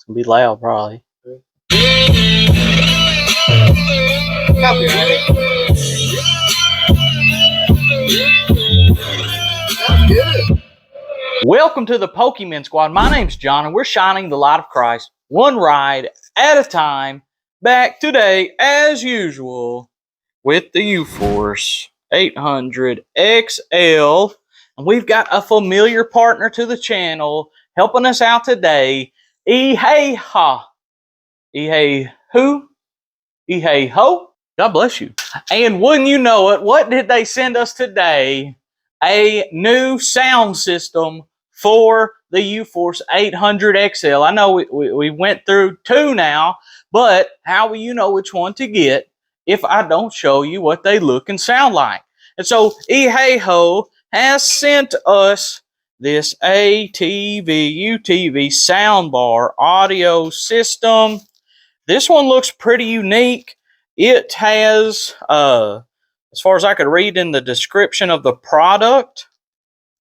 It's gonna be loud, probably. Copyrighted. Sounds good. Welcome to the Pokemon Squad. My name's John, and we're shining the light of Christ one ride at a time. Back today, as usual, with the Uforce 800 XL. And we've got a familiar partner to the channel helping us out today. Ehaho. Ehaho. God bless you. And wouldn't you know it, what did they send us today? A new sound system for the Uforce 800 XL. I know we went through two now, but how will you know which one to get if I don't show you what they look and sound like? And so Ehaho has sent us this UTV soundbar audio system. This one looks pretty unique. It has, as far as I could read in the description of the product,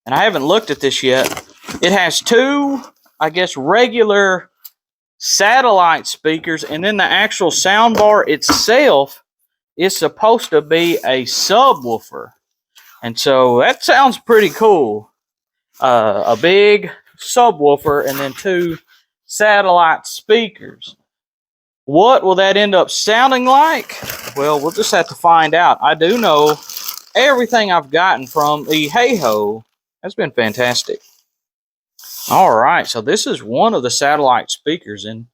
and I haven't looked at this yet, it has two, I guess, regular satellite speakers, and then the actual soundbar itself is supposed to be a subwoofer. And so that sounds pretty cool. A big subwoofer and then two satellite speakers. What will that end up sounding like? Well, we'll just have to find out. I do know everything I've gotten from Ehaho has been fantastic. All right, so this is one of the satellite speakers, and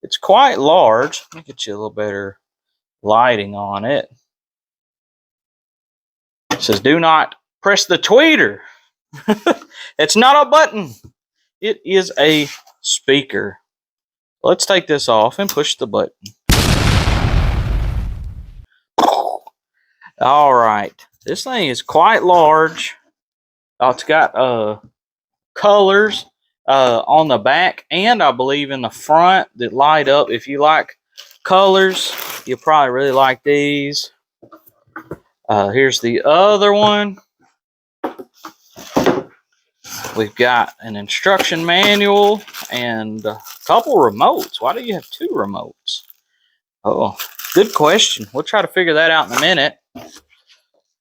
it's quite large. Let me get you a little better lighting on it. It says, do not press the tweeter. It's not a button. It is a speaker. Let's take this off and push the button. All right. This thing is quite large. Oh, it's got colors on the back and I believe in the front that light up. If you like colors, you'll probably really like these. Here's the other one. We've got an instruction manual and a couple remotes. Why do you have two remotes? Oh, good question. We'll try to figure that out in a minute.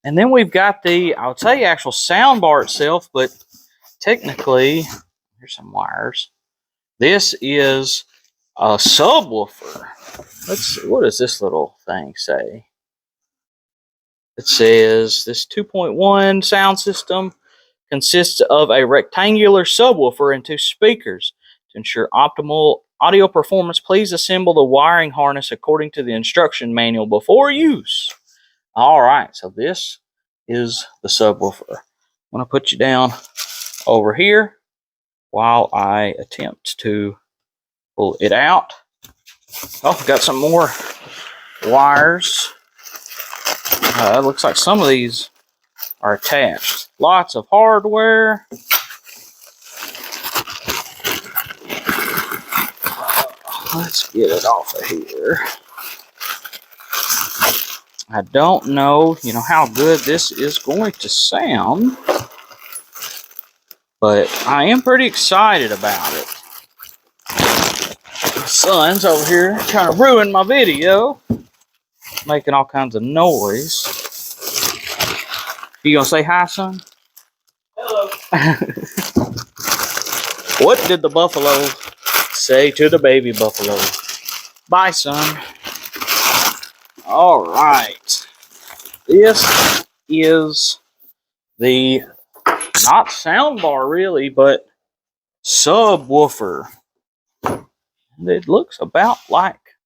And then we've got the, I would say, actual sound bar itself, but technically, here's some wires. This is a subwoofer. Let's see, what does this little thing say? It says this 2.1 sound system consists of a rectangular subwoofer and two speakers. To ensure optimal audio performance, please assemble the wiring harness according to the instruction manual before use. All right, so this is the subwoofer. I'm going to put you down over here while I attempt to pull it out. Oh, got some more wires. It looks like some of these are attached. Lots of hardware. Let's get it off of here. I don't know, how good this is going to sound, but I am pretty excited about it. My son's over here trying to ruin my video, making all kinds of noise. You gonna say hi, son? Hello. What did the buffalo say to the baby buffalo? Bye, son. All right. This is the, not soundbar really, but subwoofer. It looks about like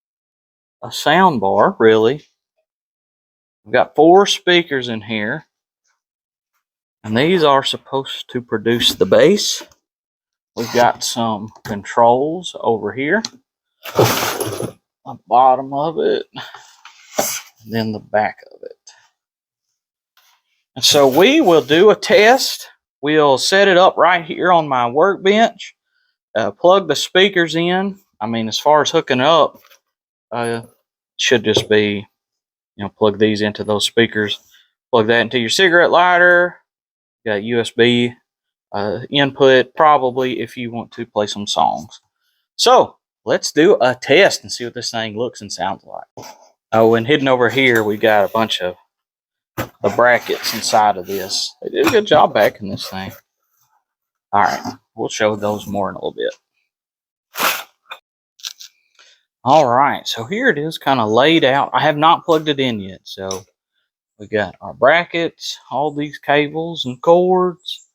a soundbar, really. We've got 4 speakers in here. And these are supposed to produce the bass. We've got some controls over here. The bottom of it. And then the back of it. And so we will do a test. We'll set it up right here on my workbench. Plug the speakers in. I mean, as far as hooking up, should just be, plug these into those speakers. Plug that into your cigarette lighter. Got USB input, probably, if you want to play some songs. So, let's do a test and see what this thing looks and sounds like. Oh, and hidden over here, we got a bunch of the brackets inside of this. They did a good job backing this thing. All right, we'll show those more in a little bit. All right, so here it is kind of laid out. I have not plugged it in yet, so we got our brackets, all these cables and cords.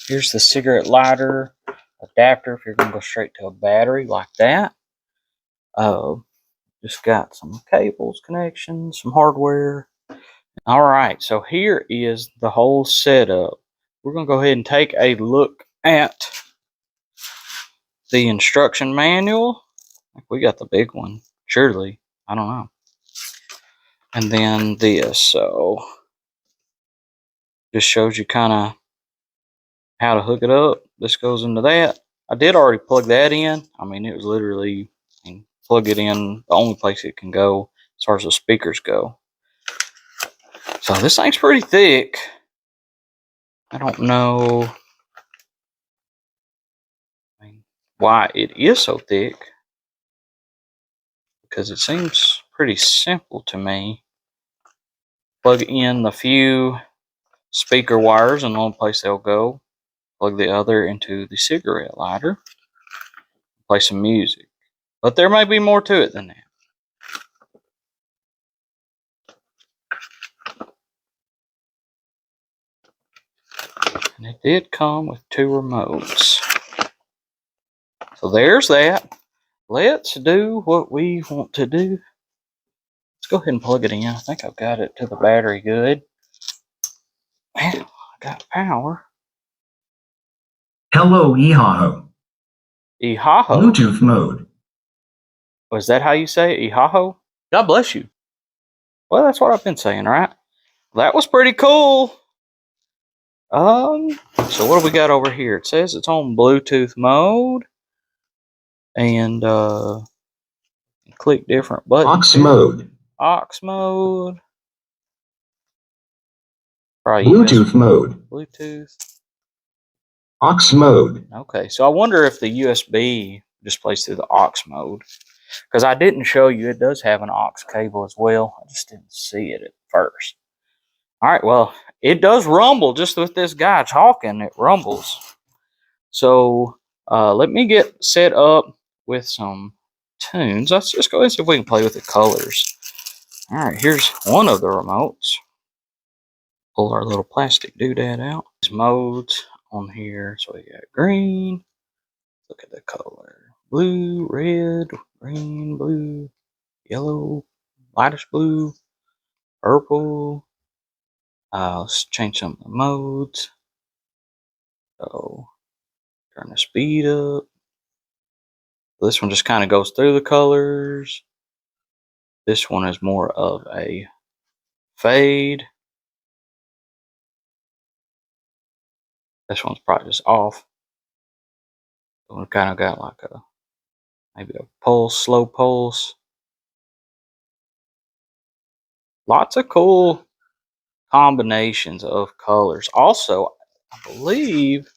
Here's the cigarette lighter adapter if you're going to go straight to a battery like that. Just got some cables, connections, some hardware. All right, so here is the whole setup. We're going to go ahead and take a look at the instruction manual. We got the big one, surely. I don't know. And then this, so just shows you kind of how to hook it up. This goes into that. I did already plug that in. I mean, it was literally, plug it in the only place it can go as far as the speakers go. So this thing's pretty thick. I don't know why it is so thick, because it seems pretty simple to me. Plug in the few speaker wires and the only place they'll go. Plug the other into the cigarette lighter. Play some music. But there may be more to it than that. And it did come with 2 remotes. So there's that. Let's do what we want to do. Let's go ahead and plug it in. I think I've got it to the battery good. And I got power. Hello, Ehaho. Ehaho? Bluetooth mode. Was that how you say it? Ehaho? God bless you. Well, that's what I've been saying, right? That was pretty cool. So what do we got over here? It says it's on Bluetooth mode. And click different buttons. Aux mode. Aux mode. Probably Bluetooth mode. Bluetooth. Aux mode. Okay, so I wonder if the USB just plays through the aux mode. Because I didn't show you, it does have an aux cable as well. I just didn't see it at first. Alright, well, it does rumble just with this guy talking. It rumbles. So, let me get set up with some tunes. Let's just go ahead and see if we can play with the colors. Alright, here's one of the remotes. Pull our little plastic doodad out. These modes on here. So we got green. Look at the color. Blue, red, green, blue, yellow, lightish blue, purple. Let's change some of the modes. So turn the speed up. This one just kind of goes through the colors. This one is more of a fade. This one's probably just off. We kind of got like a maybe a pulse, slow pulse. Lots of cool combinations of colors. Also, I believe,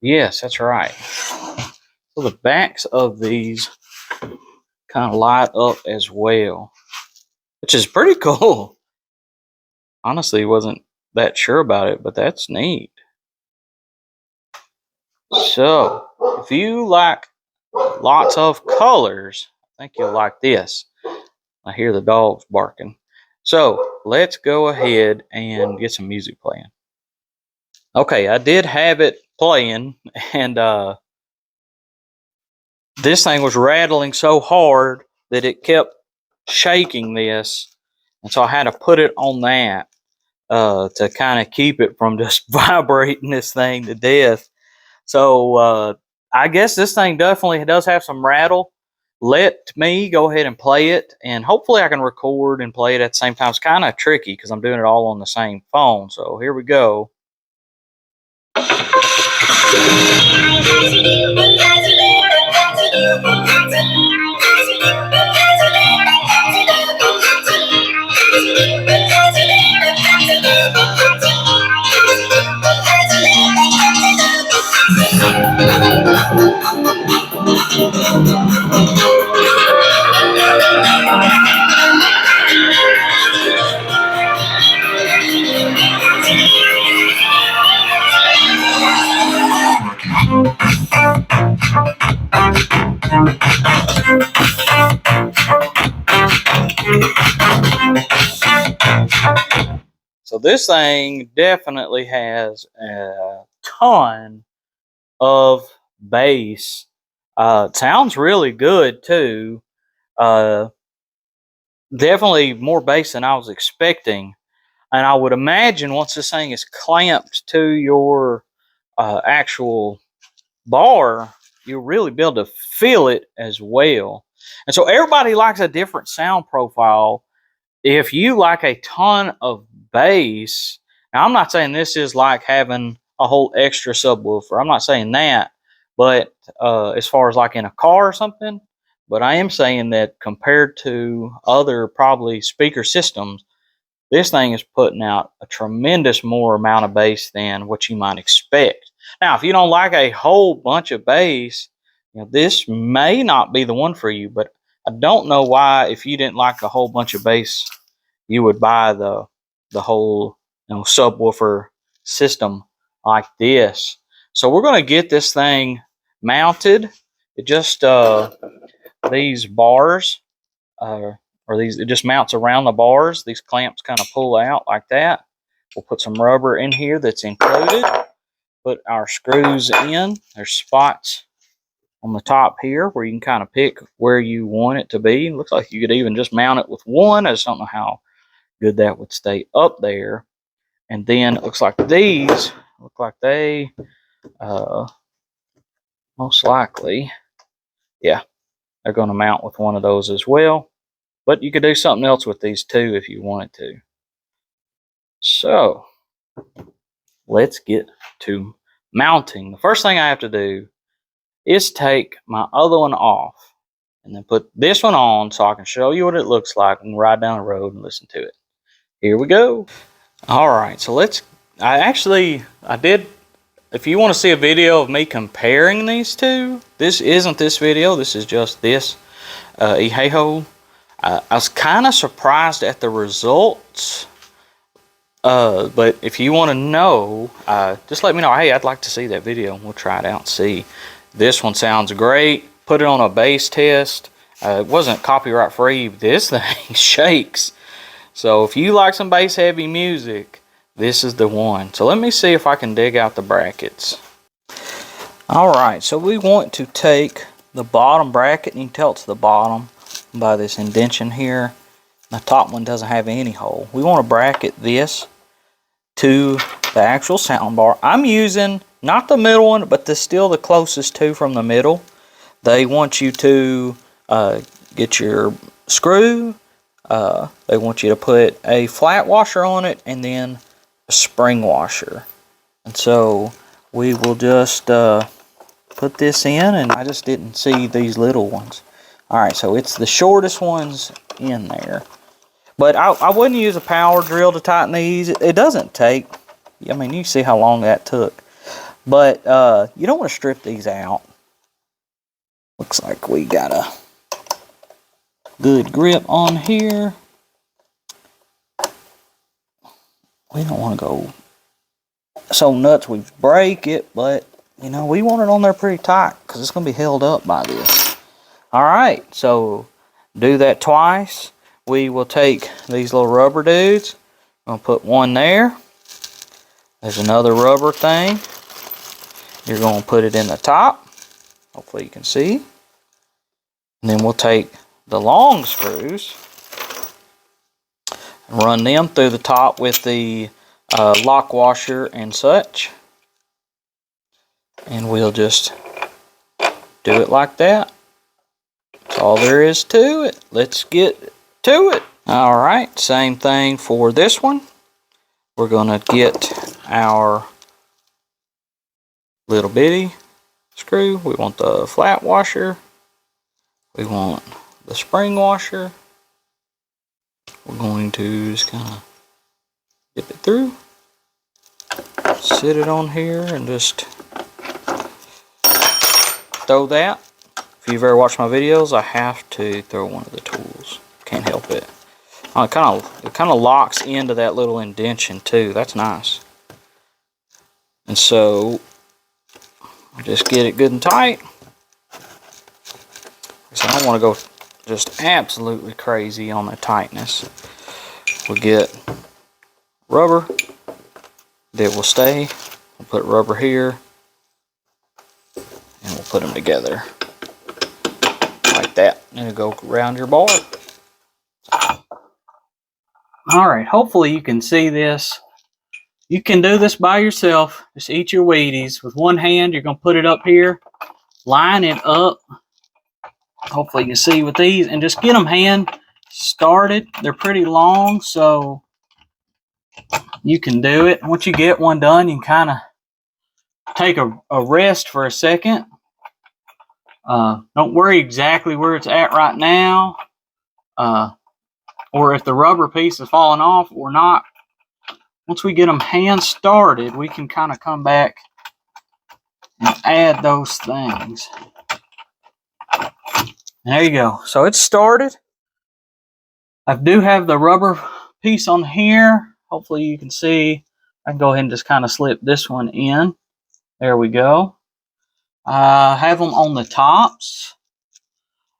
yes, that's right. So the backs of these kind of light up as well, which is pretty cool. Honestly, wasn't that sure about it, but that's neat. So, if you like lots of colors, I think you'll like this. I hear the dogs barking. So, let's go ahead and get some music playing. Okay, I did have it playing, and this thing was rattling so hard that it kept shaking this. And so I had to put it on that to kind of keep it from just vibrating this thing to death. So I guess this thing definitely does have some rattle. Let me go ahead and play it, and hopefully I can record and play it at the same time. It's kind of tricky because I'm doing it all on the same phone. So here we go. So this thing definitely has a ton of bass. Sounds really good too. Definitely more bass than I was expecting. And I would imagine once this thing is clamped to your actual bar, you'll really be able to feel it as well. And so everybody likes a different sound profile. If you like a ton of bass, now I'm not saying this is like having a whole extra subwoofer. I'm not saying that, but as far as like in a car or something, but I am saying that compared to other probably speaker systems, this thing is putting out a tremendous more amount of bass than what you might expect. Now, if you don't like a whole bunch of bass, you know, this may not be the one for you, but I don't know why, if you didn't like a whole bunch of bass, you would buy the whole, you know, subwoofer system like this. So we're going to get this thing mounted. It just these bars or these, it just mounts around the bars. These clamps kind of pull out like that. We'll put some rubber in here that's included. Put our screws in. There's spots on the top here where you can kind of pick where you want it to be. It looks like you could even just mount it with one. I just don't know how good that would stay up there. And then it looks like these look like they most likely, yeah, they're going to mount with one of those as well. But you could do something else with these too if you wanted to. So let's get to mounting. The first thing I have to do is take my other one off and then put this one on so I can show you what it looks like and ride down the road and listen to it. Here we go. All right, so I did, if you want to see a video of me comparing these two, this isn't this video, this is just this Ehaho. I was kind of surprised at the results, but if you want to know, just let me know. Hey, I'd like to see that video. We'll try it out and see. This one sounds great. Put it on a bass test. It wasn't copyright free. This thing shakes. So if you like some bass heavy music, this is the one. So let me see if I can dig out the brackets. Alright, so we want to take the bottom bracket, and you can tell it's the bottom by this indentation here. The top one doesn't have any hole. We want to bracket this to the actual soundbar. I'm using not the middle one, but still the closest two from the middle. They want you to get your screw. They want you to put a flat washer on it and then a spring washer. And so we will just put this in, and I just didn't see these little ones. Alright, so it's the shortest ones in there. But I wouldn't use a power drill to tighten these. It doesn't take, I mean, you see how long that took. But you don't want to strip these out. Looks like we got a good grip on here. We don't want to go so nuts we break it, but you know, we want it on there pretty tight because it's going to be held up by this. Alright, so do that twice. We will take these little rubber dudes. I'm going to put one there. There's another rubber thing. You're going to put it in the top. Hopefully you can see. And then we'll take the long screws and run them through the top with the lock washer and such. And we'll just do it like that. That's all there is to it. Let's get to it. Alright, same thing for this one. We're going to get our little bitty screw. We want the flat washer. We want the spring washer. We're going to just kind of dip it through. Sit it on here and just throw that. If If you've ever watched my videos, I have to throw one of the tools. Can't help it. Oh, it kind of locks into that little indention too. That's nice. And so just get it good and tight. So I don't want to go just absolutely crazy on the tightness. We'll get rubber that will stay. We'll put rubber here, and we'll put them together like that. And it'll go around your bar. Alright, hopefully you can see this. You can do this by yourself. Just eat your Wheaties. With one hand, you're going to put it up here, line it up. Hopefully you can see with these, and just get them hand started. They're pretty long, so you can do it. Once you get one done, you can kind of take a rest for a second. Don't worry exactly where it's at right now, or if the rubber piece is falling off or not. Once we get them hand started, we can kind of come back and add those things. There you go. So it's started. I do have the rubber piece on here. Hopefully you can see. I can go ahead and just kind of slip this one in. There we go. Have them on the tops.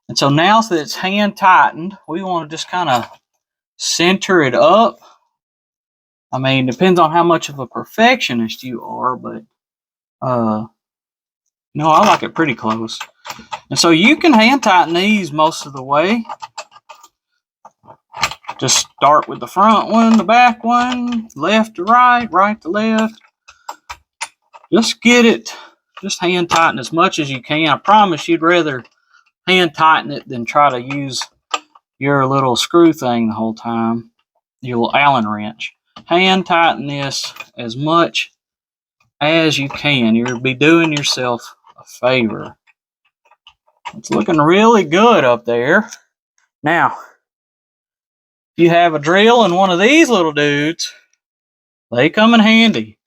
And so now that it's hand tightened, we want to just kind of center it up. I mean, depends on how much of a perfectionist you are, but no, I like it pretty close. And so you can hand tighten these most of the way. Just start with the front one, the back one, left to right, right to left. Just get it, just hand tighten as much as you can. I promise you'd rather hand tighten it than try to use your little screw thing the whole time, your little Allen wrench. Hand tighten this as much as you can. You'll be doing yourself a favor. It's looking really good up there. Now, if you have a drill and one of these little dudes, they come in handy.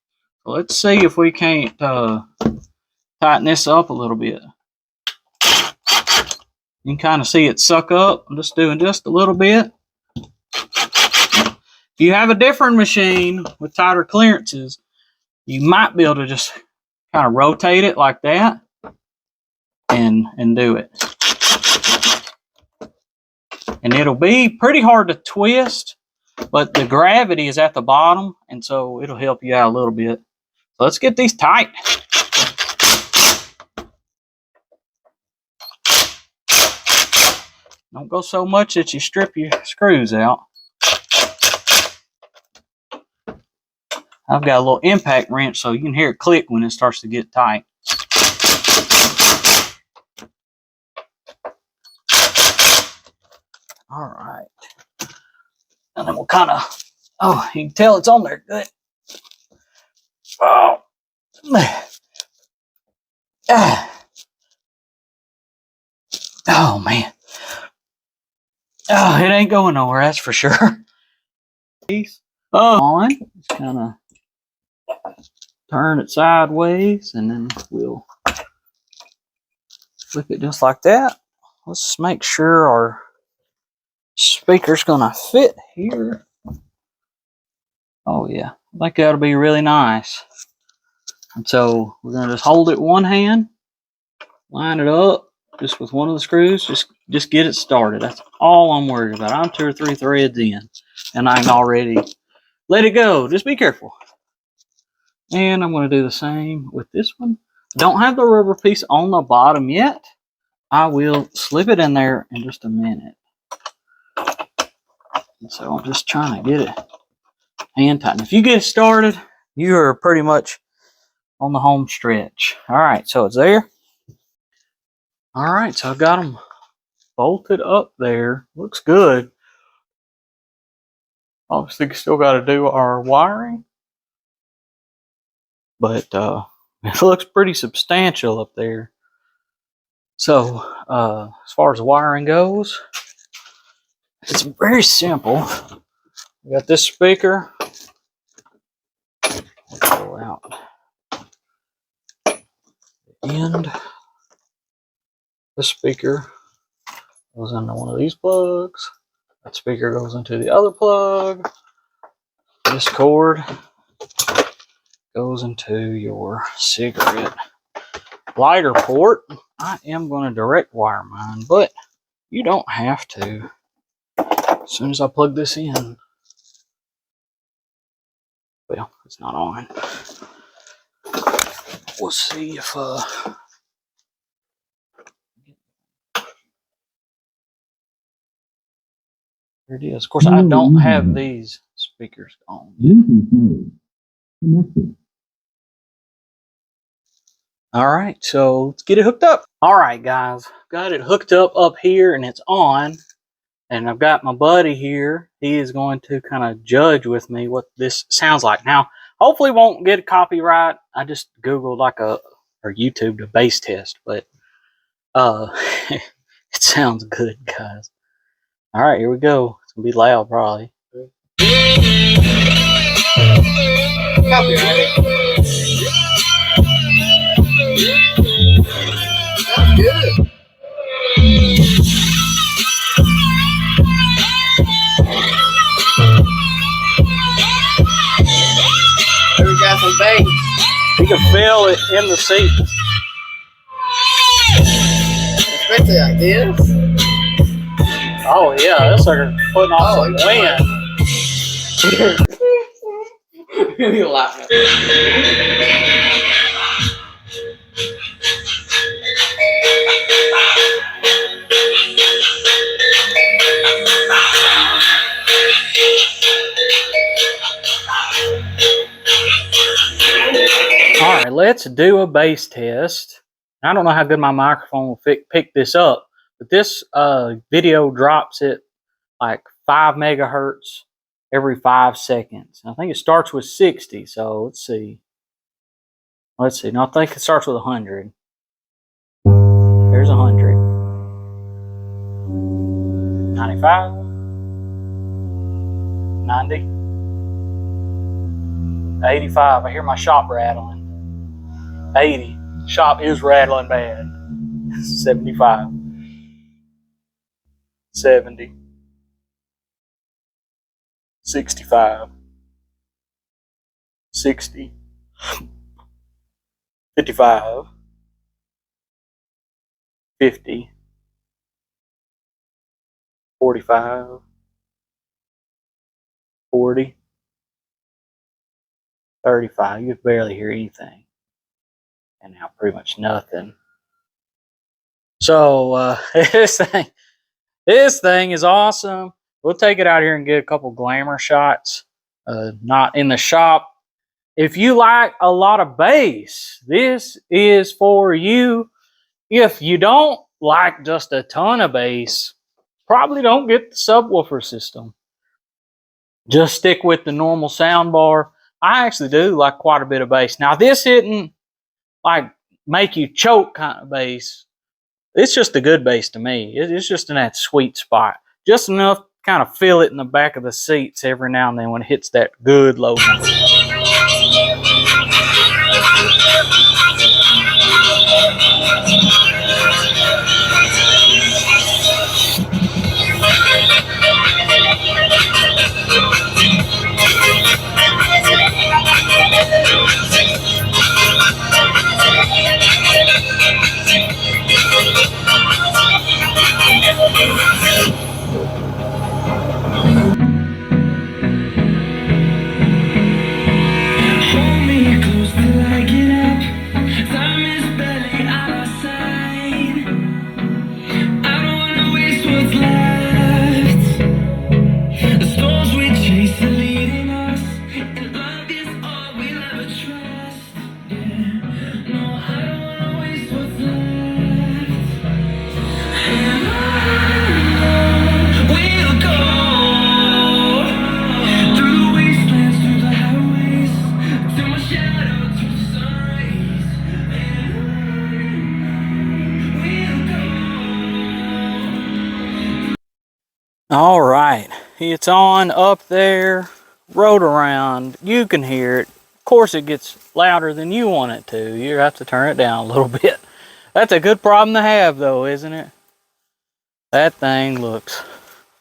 So let's see if we can't tighten this up a little bit. You can kind of see it suck up. I'm just doing just a little bit. If you have a different machine with tighter clearances, you might be able to just kind of rotate it like that and do it. And it'll be pretty hard to twist, but the gravity is at the bottom, and so it'll help you out a little bit. So let's get these tight. Don't go so much that you strip your screws out. I've got a little impact wrench so you can hear it click when it starts to get tight. All right. And then we'll kind of, oh, you can tell it's on there good. Oh. Oh, man. Oh, it ain't going nowhere, that's for sure. Oh, just kind of turn it sideways, and then we'll flip it just like that. Let's make sure our speaker's gonna fit here. Oh yeah, I think that'll be really nice. And so we're gonna just hold it one hand, line it up just with one of the screws, just get it started. That's all I'm worried about. I'm 2 or 3 threads in, and I'm already let it go. Just be careful. And I'm going to do the same with this one. Don't have the rubber piece on the bottom yet. I will slip it in there in just a minute. And so I'm just trying to get it hand tightened. If you get started, you are pretty much on the home stretch. All right, so it's there. All right, so I've got them bolted up there. Looks good. Obviously, still got to do our wiring. But it looks pretty substantial up there. So as far as the wiring goes, it's very simple. We got this speaker. Pull out. end. This speaker goes into one of these plugs. That speaker goes into the other plug. This cord goes into your cigarette lighter port. I am going to direct wire mine, but you don't have to. As soon as I plug this in, well, it's not on. We'll see if here it is. Of course, I don't have these speakers on yet. All right, so let's get it hooked up. All right, guys, got it hooked up here, and it's on. And I've got my buddy here. He is going to kind of judge with me what this sounds like. Now, hopefully won't get a copyright. I just Googled like or YouTubed a bass test, but it sounds good, guys. All right, here we go. It's gonna be loud, probably. Copyright. Sounds good. Here we got some bass. You can feel it in the seat. Especially like this. Oh yeah, this sucker putting off some wind. You like All right, let's do a bass test. I don't know how good my microphone will pick this up, but this video drops at like 5 megahertz every 5 seconds. I think it starts with 60, so let's see. Let's see. No, I think it starts with 100. There's 100. 95. 90. 85. I hear my shop rattling. 80. Shop is rattling bad. 75. 70. 65. 60. 55. 50. 45. 40. 35. You can barely hear anything. And now pretty much nothing. So this thing is awesome. We'll take it out here and get a couple glamour shots. Not in the shop. If you like a lot of bass, this is for you. If you don't like just a ton of bass, probably don't get the subwoofer system. Just stick with the normal soundbar. I actually do like quite a bit of bass. Now this isn't like make you choke kind of bass. It's just a good bass to me. It's just in that sweet spot. Just enough to kind of feel it in the back of the seats every now and then when it hits that good low note. All right, it's on up there, rode around, you can hear it. Of course it gets louder than you want it to. You have to turn it down a little bit. That's a good problem to have, though, isn't it? That thing looks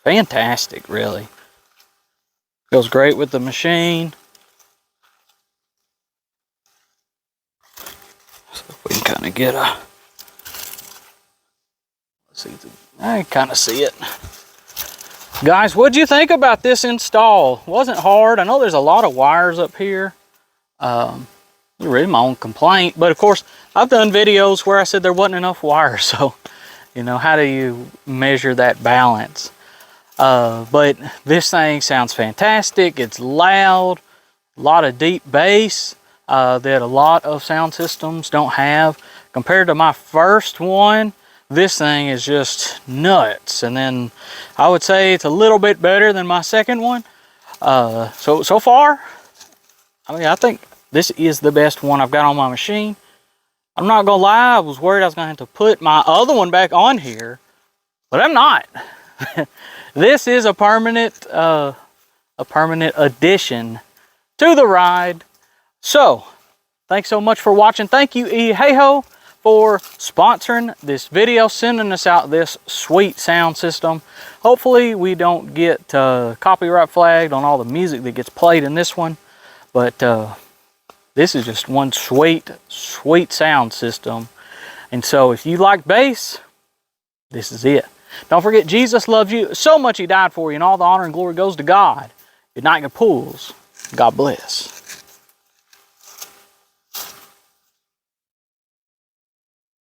fantastic, really. Goes great with the machine. So if we can kind of get a... Let's see. I can kind of see it. Guys, what'd you think about this install? Wasn't hard. I know there's a lot of wires up here. Really my own complaint. But of course, I've done videos where I said there wasn't enough wires. So, you know, how do you measure that balance? But this thing sounds fantastic. It's loud, a lot of deep bass that a lot of sound systems don't have. Compared to my first one, this thing is just nuts. And then I would say it's a little bit better than my second one. So far, I mean, I think this is the best one I've got on my machine. I'm not gonna lie, I was worried I was gonna have to put my other one back on here, but I'm not. This is a permanent addition to the ride. So, thanks so much for watching. Thank you, Ehaho, for sponsoring this video, sending us out this sweet sound system. Hopefully we don't get copyright flagged on all the music that gets played in this one, but this is just one sweet sound system. And so if you like bass, this is it. Don't forget, Jesus loves you so much he died for you, and all the honor and glory goes to God. Good night, good pools. God bless.